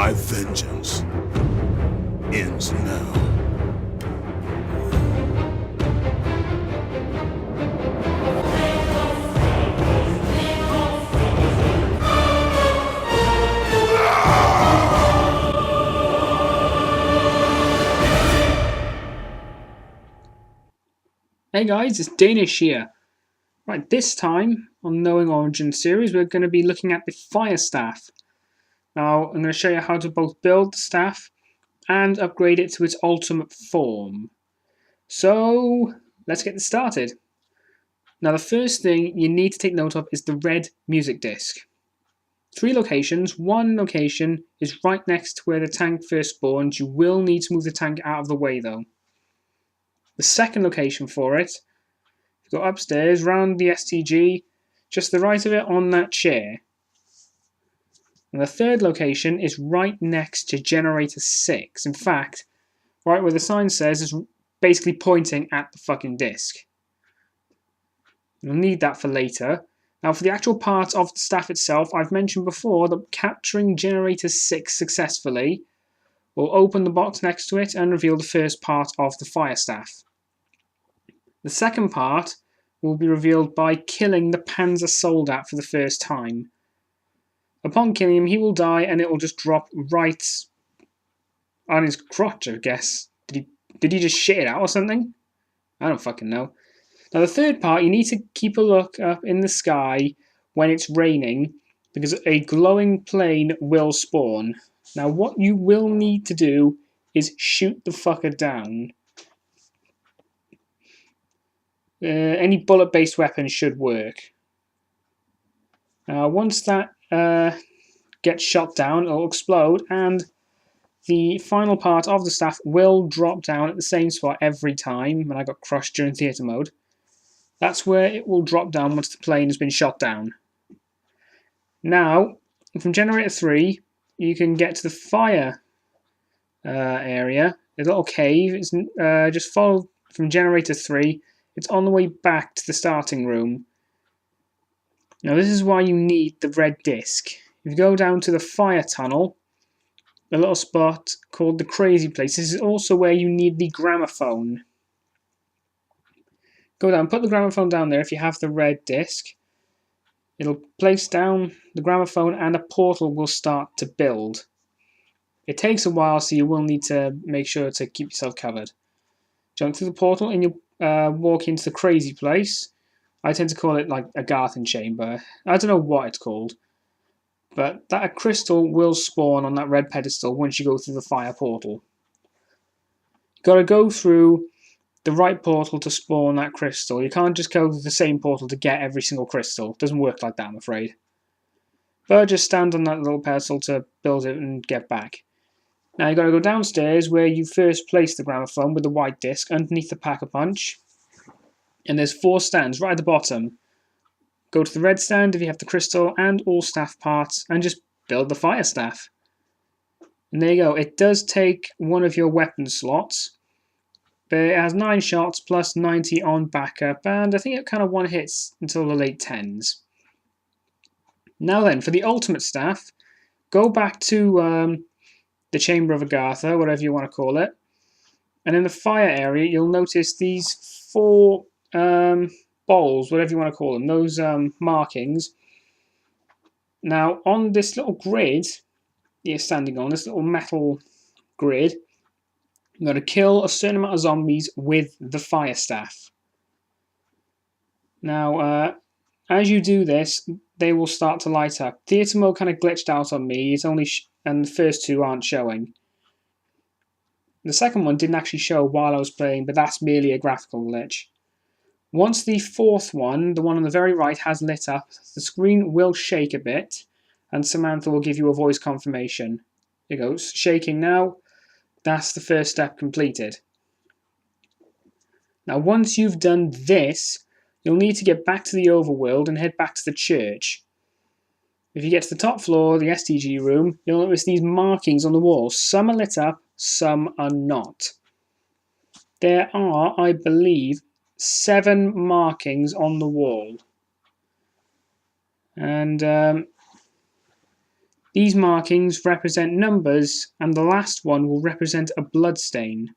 My vengeance ends now. Hey guys, it's Danish here. Right, this time on Knowing Origin series, we're going to be looking at the Fire Staff. Now, I'm going to show you how to both build the staff and upgrade it to its ultimate form. So, let's get this started. Now, the first thing you need to take note of is the red music disc. 3 locations. One location is right next to where the tank first spawns. You will need to move the tank out of the way though. The second location for it, go upstairs, round the SDG, just to the right of it on that chair. And the third location is right next to generator 6. In fact, right where the sign says is basically pointing at the fucking disc. You'll need that for later. Now for the actual part of the staff itself, I've mentioned before that capturing generator 6 successfully will open the box next to it and reveal the first part of the fire staff. The second part will be revealed by killing the Panzer Soldat for the first time. Upon killing him, he will die and it will just drop right on his crotch, I guess. Did he just shit it out or something? I don't fucking know. Now the third part, you need to keep a look up in the sky when it's raining, because a glowing plane will spawn. Now what you will need to do is shoot the fucker down. Any bullet-based weapon should work. Once that gets shot down, it'll explode, and the final part of the staff will drop down at the same spot every time. And I got crushed during theatre mode. That's where it will drop down once the plane has been shot down. Now, from generator 3, you can get to the fire area. A little cave. It's, just follow from generator 3. It's on the way back to the starting room. Now this is why you need the red disc. If you go down to the fire tunnel, a little spot called the crazy place. This is also where you need the gramophone. Go down, put the gramophone down there if you have the red disc. It'll place down the gramophone and a portal will start to build. It takes a while, so you will need to make sure to keep yourself covered. Jump through the portal and you'll walk into the crazy place. I tend to call it like a Garthen chamber. I don't know what it's called. But that crystal will spawn on that red pedestal once you go through the fire portal. You've got to go through the right portal to spawn that crystal. You can't just go through the same portal to get every single crystal. It doesn't work like that, I'm afraid. But just stand on that little pedestal to build it and get back. Now you've got to go downstairs where you first placed the gramophone with the white disc underneath the pack-a-punch. And there's 4 stands right at the bottom. Go to the red stand if you have the crystal and all staff parts and just build the fire staff. And there you go. It does take one of your weapon slots, but it has 9 shots plus 90 on backup, and I think it kind of one hits until the late 10s. Now then, for the ultimate staff, go back to the Chamber of Agartha, whatever you want to call it, and in the fire area you'll notice these 4 bowls, whatever you want to call them, those markings. Now on this little grid you're standing on, this little metal grid, you're going to kill a certain amount of zombies with the fire staff. Now as you do this, they will start to light up. Theatre mode kind of glitched out on me, it's only and the first 2 aren't showing. The second one didn't actually show while I was playing, but that's merely a graphical glitch. Once the 4th one, the one on the very right, has lit up, the screen will shake a bit, and Samantha will give you a voice confirmation. It goes, shaking now. That's the first step completed. Now once you've done this, you'll need to get back to the overworld and head back to the church. If you get to the top floor, the SDG room, you'll notice these markings on the wall. Some are lit up, some are not. There are, I believe, 7 markings on the wall. And These markings represent numbers, and the last one will represent a bloodstain.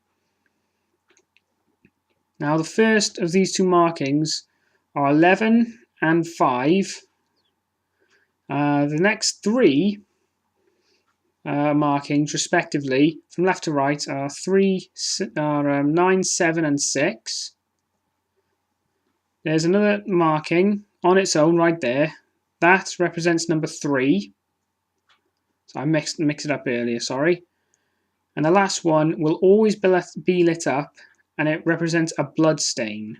Now the first of these two markings are 11 and 5. The next three markings, respectively, from left to right, are 9, 7, and 6. There's another marking on its own right there. That represents number 3. So I mixed it up earlier, sorry. And the last one will always be lit up, and it represents a blood stain.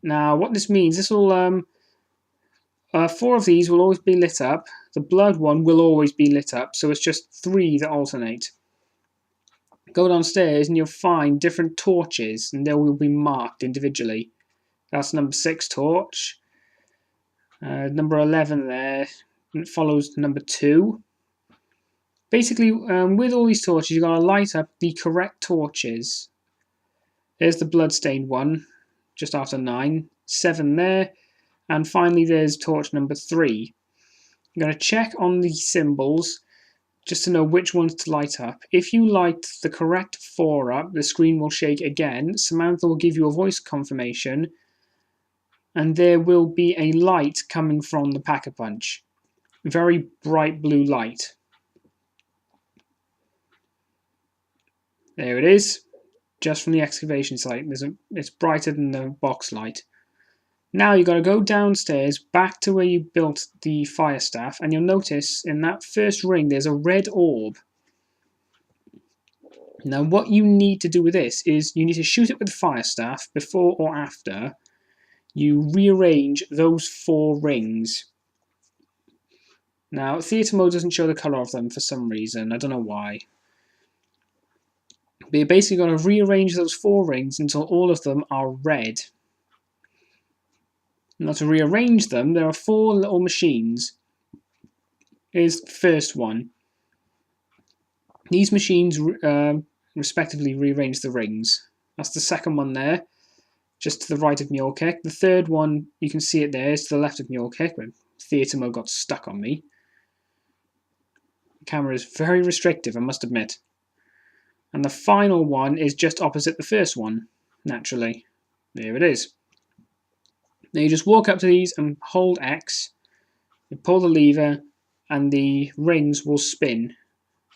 Now, what this means, this will 4 of these will always be lit up. The blood one will always be lit up, so it's just 3 that alternate. Go downstairs and you'll find different torches, and they will be marked individually. That's number 6 torch. Number 11 there. And it follows number 2. Basically, with all these torches, you've got to light up the correct torches. There's the bloodstained one, just after 9. 7 there. And finally, there's torch number 3. You're going to check on the symbols just to know which ones to light up. If you light the correct 4 up, the screen will shake again. Samantha will give you a voice confirmation, and there will be a light coming from the Pack-a-Punch. Very bright blue light. There it is, just from the excavation site. It's brighter than the box light. Now you've got to go downstairs back to where you built the fire staff, and you'll notice in that first ring there's a red orb. Now what you need to do with this is you need to shoot it with the fire staff before or after you rearrange those 4 rings. Now theatre mode doesn't show the colour of them for some reason, I don't know why. But you're basically going to rearrange those 4 rings until all of them are red. Now to rearrange them, there are 4 little machines. Here's the first one. These machines respectively rearrange the rings. That's the second one there, just to the right of Mule-Kick. The third one, you can see it there, is to the left of Mule-Kick, but theatre mode got stuck on me. The camera is very restrictive, I must admit. And the final one is just opposite the first one, naturally. There it is. Now you just walk up to these and hold X, you pull the lever, and the rings will spin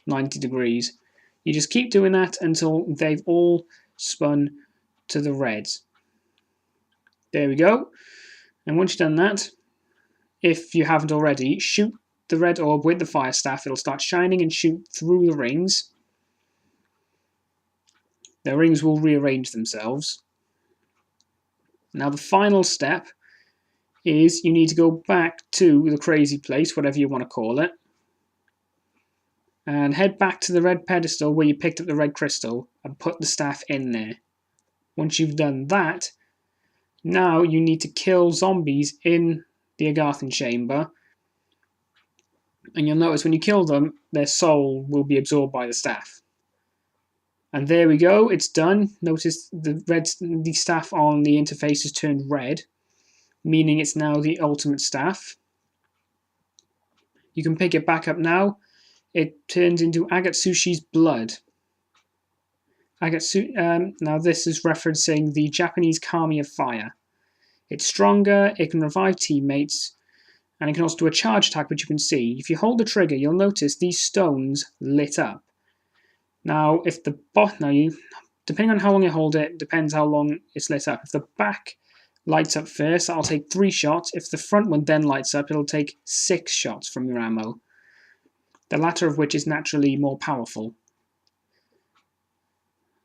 90 degrees. You just keep doing that until they've all spun to the reds. There we go. And once you've done that, if you haven't already, shoot the red orb with the fire staff. It'll start shining and shoot through the rings. The rings will rearrange themselves. Now the final step is you need to go back to the crazy place, whatever you want to call it, and head back to the red pedestal where you picked up the red crystal and put the staff in there. Once you've done that, now you need to kill zombies in the Agarthan chamber, and you'll notice when you kill them, their soul will be absorbed by the staff. And there we go, it's done. Notice the staff on the interface has turned red, meaning it's now the ultimate staff. You can pick it back up now. It turns into Agatsushi's blood. Now this is referencing the Japanese Kami of Fire. It's stronger, it can revive teammates, and it can also do a charge attack, which you can see. If you hold the trigger, you'll notice these stones lit up. Now, depending on how long you hold it, depends how long it's lit up. If the back lights up first, that'll take 3 shots. If the front one then lights up, it'll take 6 shots from your ammo. The latter of which is naturally more powerful.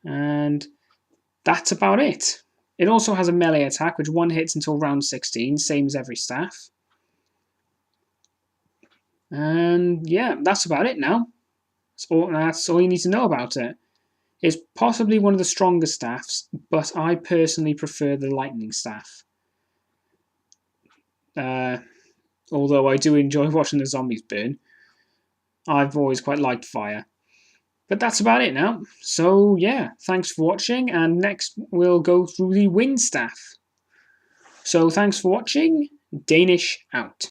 And that's about it. It also has a melee attack, which 1 hits until round 16, same as every staff. And yeah, that's about it now. That's all you need to know about it. It's possibly one of the stronger staffs, but I personally prefer the lightning staff. Although I do enjoy watching the zombies burn. I've always quite liked fire. But that's about it now. So yeah, thanks for watching, and next we'll go through the wind staff. So thanks for watching. Danish out.